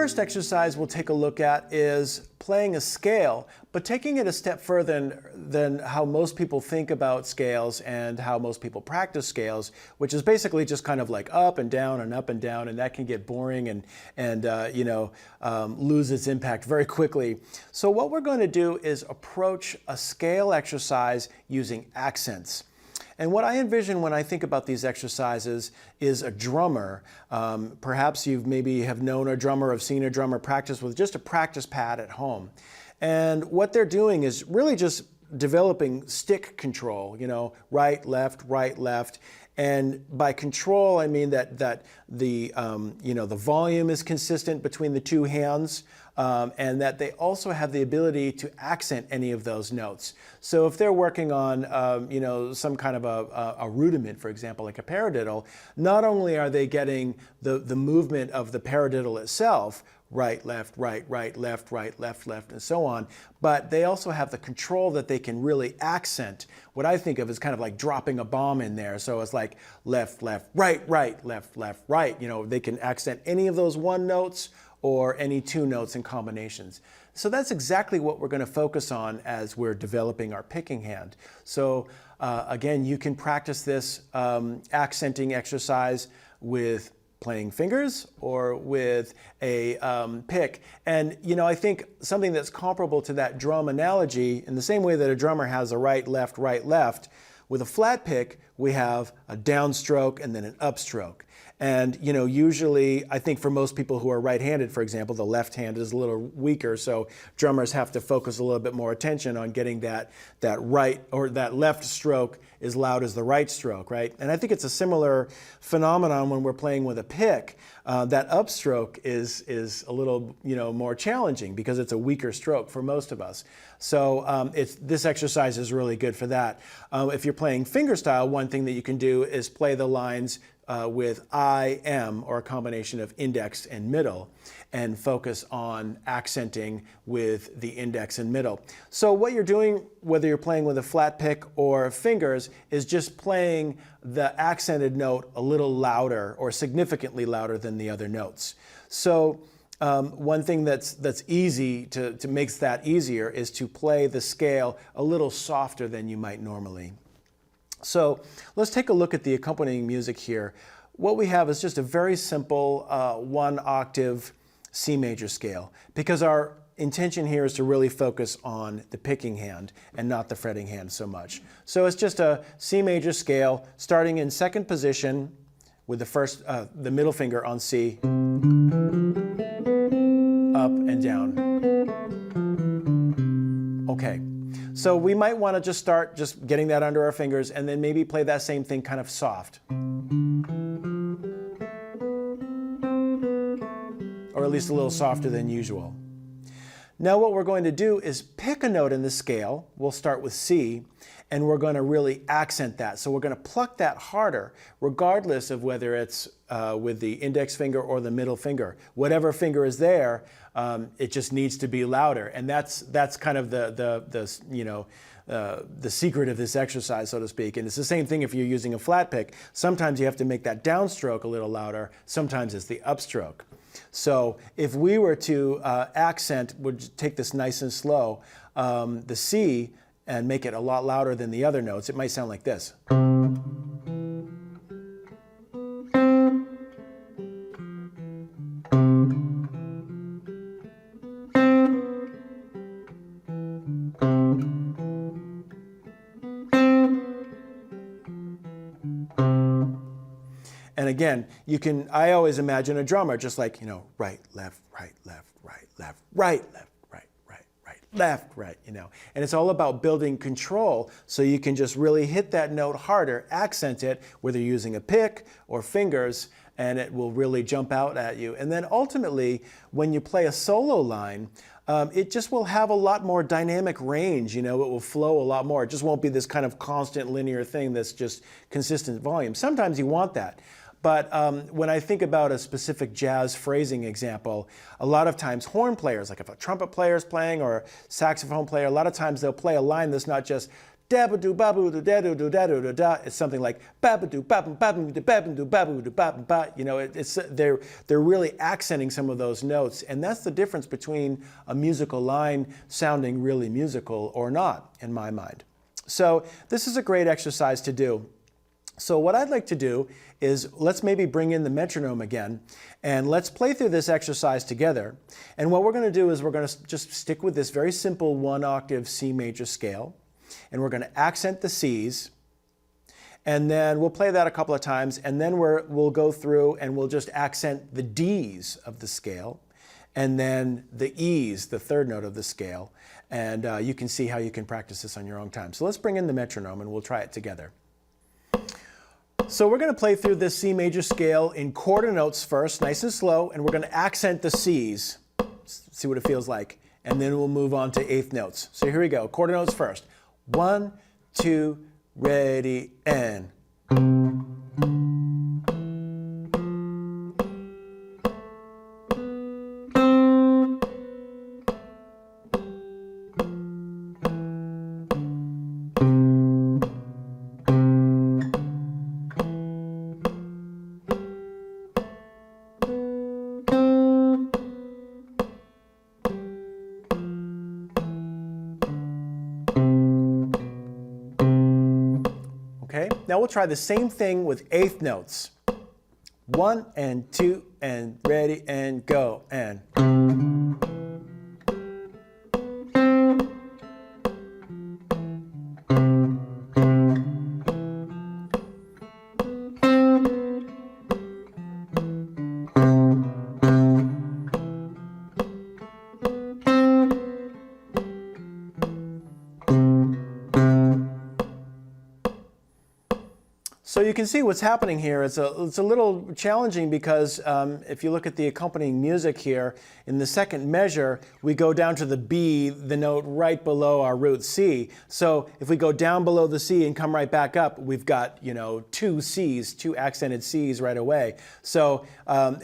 first exercise we'll take a look at is playing a scale, but taking it a step further than how most people think about scales and how most people practice scales, which is basically just kind of like up and down and up and down, and that can get boring and lose its impact very quickly. So what we're going to do is approach a scale exercise using accents. And what I envision when I think about these exercises is a drummer. Perhaps you've maybe have known a drummer, have seen a drummer practice with just a practice pad at home. And what they're doing is really just developing stick control, right, left. And by control, I mean that the volume is consistent between the two hands, and that they also have the ability to accent any of those notes. So if they're working on, some kind of a rudiment, for example, like a paradiddle, not only are they getting the movement of the paradiddle itself, right, left, left, and so on, but they also have the control that they can really accent. What I think of is kind of like dropping a bomb in there. So it's like left, right, left, right. They can accent any of those one notes or any two notes in combinations. So that's exactly what we're going to focus on as we're developing our picking hand. So again, you can practice this accenting exercise with playing fingers or with a pick. And I think something that's comparable to that drum analogy, in the same way that a drummer has a right, left, with a flat pick, we have a downstroke and then an upstroke. And usually, I think for most people who are right-handed, for example, the left hand is a little weaker, so drummers have to focus a little bit more attention on getting that right or that left stroke as loud as the right stroke, right? And I think it's a similar phenomenon when we're playing with a pick. That upstroke is a little more challenging because it's a weaker stroke for most of us. So this exercise is really good for that. If you're playing fingerstyle, one thing that you can do is play the lines with I, M, or a combination of index and middle, and focus on accenting with the index and middle. So what you're doing, whether you're playing with a flat pick or fingers, is just playing the accented note a little louder or significantly louder than the other notes. So one thing that's easy to makes that easier is to play the scale a little softer than you might normally. So let's take a look at the accompanying music here. What we have is just a very simple one octave C major scale, because our intention here is to really focus on the picking hand and not the fretting hand so much. So it's just a C major scale starting in second position with the middle finger on C, up and down. Okay. So we might want to just start just getting that under our fingers and then maybe play that same thing kind of soft. Or at least a little softer than usual. Now what we're going to do is pick a note in the scale. We'll start with C, and we're going to really accent that. So we're going to pluck that harder, regardless of whether it's with the index finger or the middle finger. Whatever finger is there, it just needs to be louder. And that's kind of the secret of this exercise, so to speak. And it's the same thing if you're using a flat pick. Sometimes you have to make that downstroke a little louder. Sometimes it's the upstroke. So if we were to accent, would take this nice and slow, the C, and make it a lot louder than the other notes, it might sound like this. And again, I always imagine a drummer just like, right, left, right, left, right, And it's all about building control so you can just really hit that note harder, accent it, whether you're using a pick or fingers, and it will really jump out at you. And then ultimately, when you play a solo line, it just will have a lot more dynamic range, it will flow a lot more. It just won't be this kind of constant linear thing that's just consistent volume. Sometimes you want that. But when I think about a specific jazz phrasing example, a lot of times horn players, like if a trumpet player is playing or a saxophone player, a lot of times they'll play a line that's not just dabba-doo, baboo-doo, da-doo-doo, da-doo-doo, da. It's something like babba-doo, baboo, baboo-doo, baboo-doo, baboo-doo, ba-ba-ba. You know, they're really accenting some of those notes, and that's the difference between a musical line sounding really musical or not, in my mind. So this is a great exercise to do. So what I'd like to do is let's maybe bring in the metronome again, and let's play through this exercise together. And what we're going to do is we're going to just stick with this very simple 1-octave C major scale, and we're going to accent the C's, and then we'll play that a couple of times, and then we'll go through and we'll just accent the D's of the scale, and then the E's, the third note of the scale, and you can see how you can practice this on your own time. So let's bring in the metronome and we'll try it together. So we're going to play through this C major scale in quarter notes first, nice and slow, and we're going to accent the C's, see what it feels like, and then we'll move on to eighth notes. So here we go, quarter notes first. 1, 2, ready, and. Okay, now we'll try the same thing with eighth notes. 1 and 2 and ready and go and. So you can see what's happening here. It's a little challenging because if you look at the accompanying music here, in the second measure, we go down to the B, the note right below our root C. So if we go down below the C and come right back up, we've got, you know, 2 C's, 2 accented C's right away. So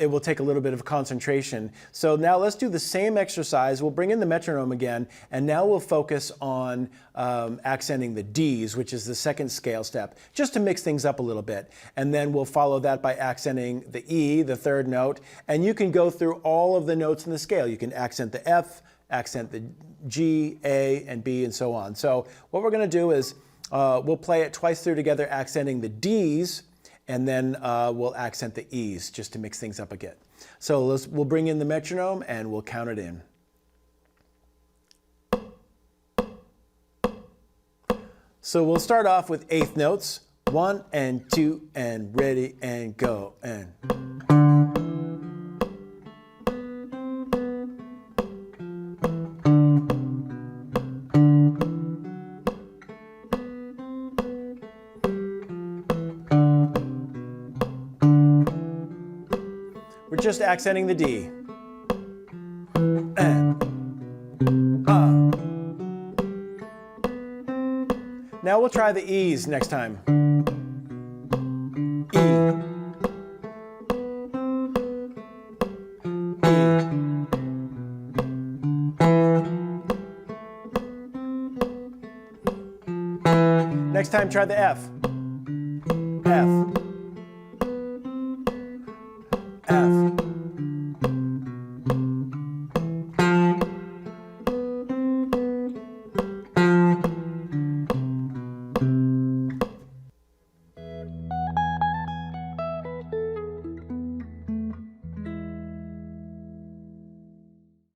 it will take a little bit of concentration. So now let's do the same exercise. We'll bring in the metronome again, and now we'll focus on accenting the D's, which is the second scale step, just to mix things up a little bit. And then we'll follow that by accenting the E, the third note. And you can go through all of the notes in the scale. You can accent the F, accent the G, A, and B, and so on. So what we're going to do is we'll play it twice through together, accenting the D's, and then we'll accent the E's just to mix things up again. So we'll bring in the metronome and we'll count it in. So we'll start off with eighth notes. 1 and 2 and ready and go and. We're just accenting the D. And. Now we'll try the E's next time. E. Next time, try the F. F.